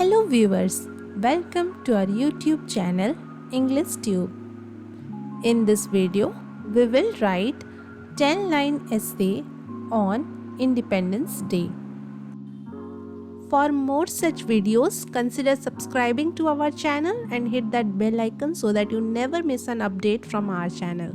Hello viewers, welcome to our YouTube channel English Tube. In this video, we will write 10-line essay on Independence Day. For more such videos, consider subscribing to our channel and hit that bell icon so that you never miss an update from our channel.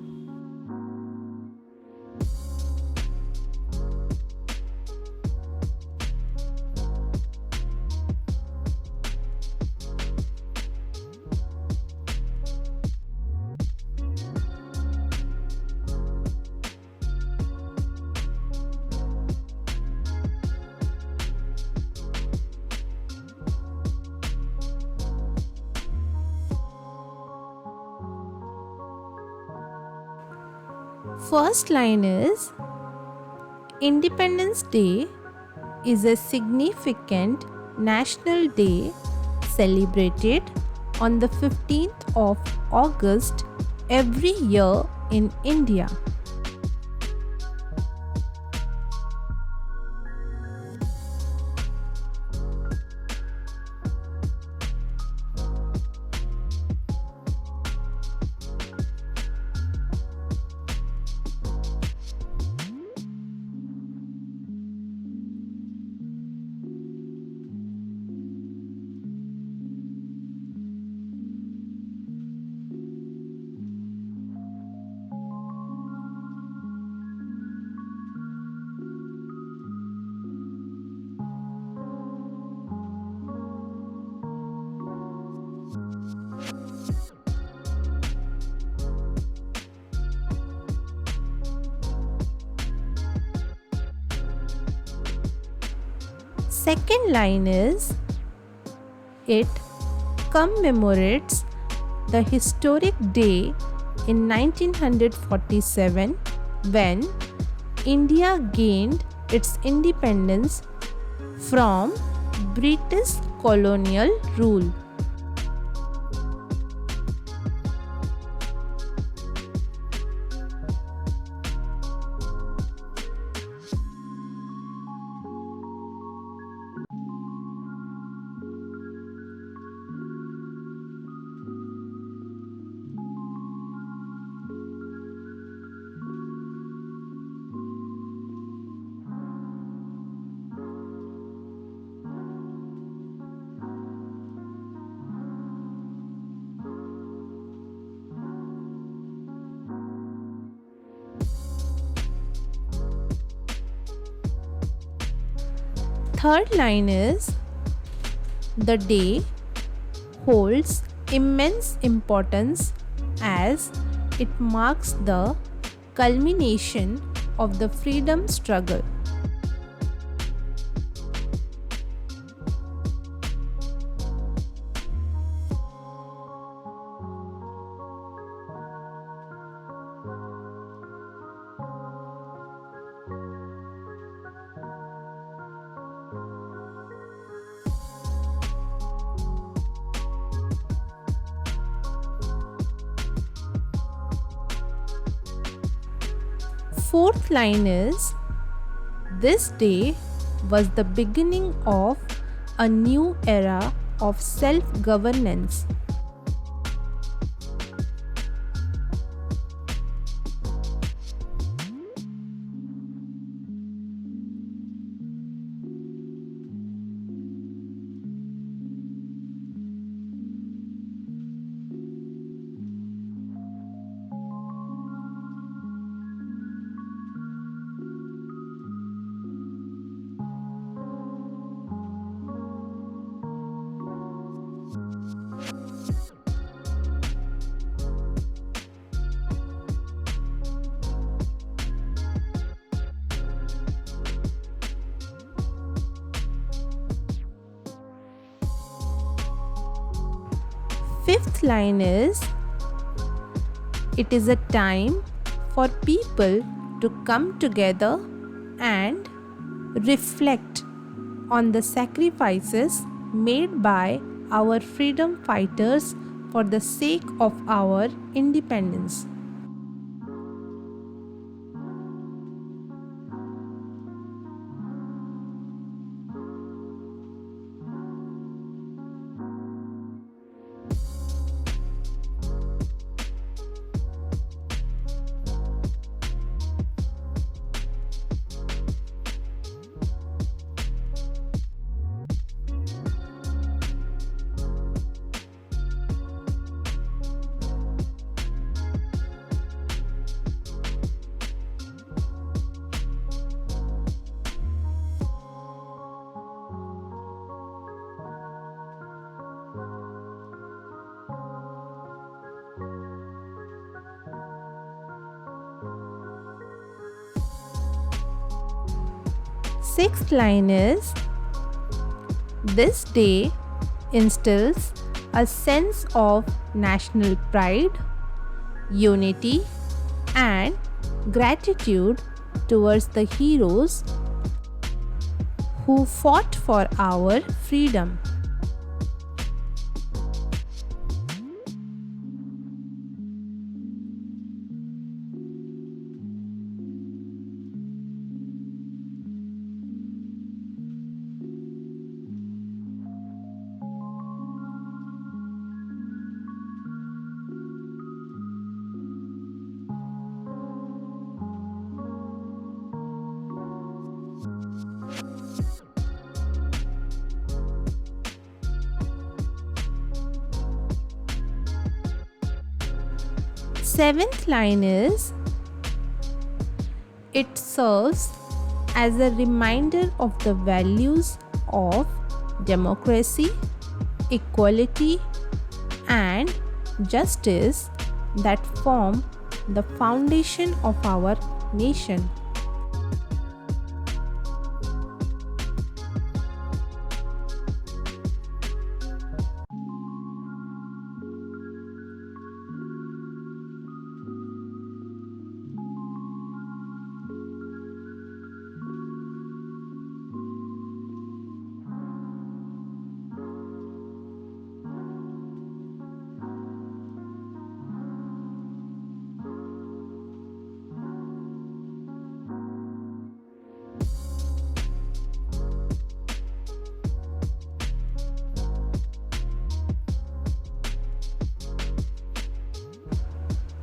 First line is Independence Day is a significant national day celebrated on the 15th of August every year in India. Second line is it commemorates the historic day in 1947 when India gained its independence from British colonial rule. Third line is the day holds immense importance as it marks the culmination of the freedom struggle. Fourth line is this day was the beginning of a new era of self-governance. Fifth line is it is a time for people to come together and reflect on the sacrifices made by our freedom fighters for the sake of our independence. Sixth line is, this day instills a sense of national pride, unity, and gratitude towards the heroes who fought for our freedom. Seventh line is, it serves as a reminder of the values of democracy, equality, and justice that form the foundation of our nation.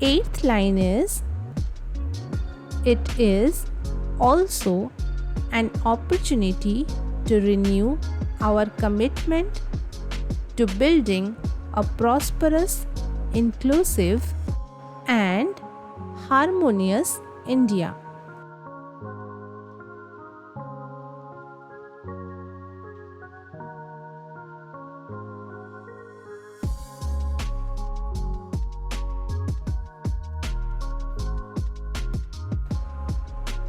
Eighth line is, it is also an opportunity to renew our commitment to building a prosperous, inclusive, and harmonious India.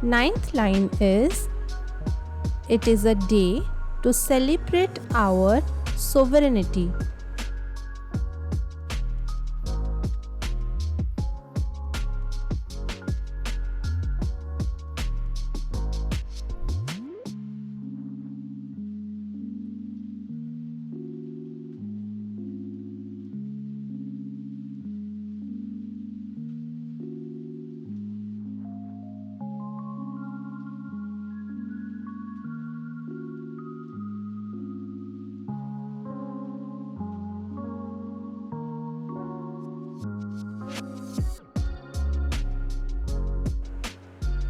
Ninth line is, it is a day to celebrate our sovereignty.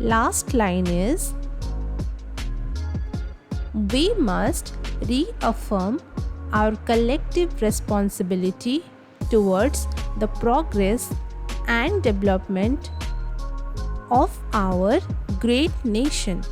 Last line is, we must reaffirm our collective responsibility towards the progress and development of our great nation.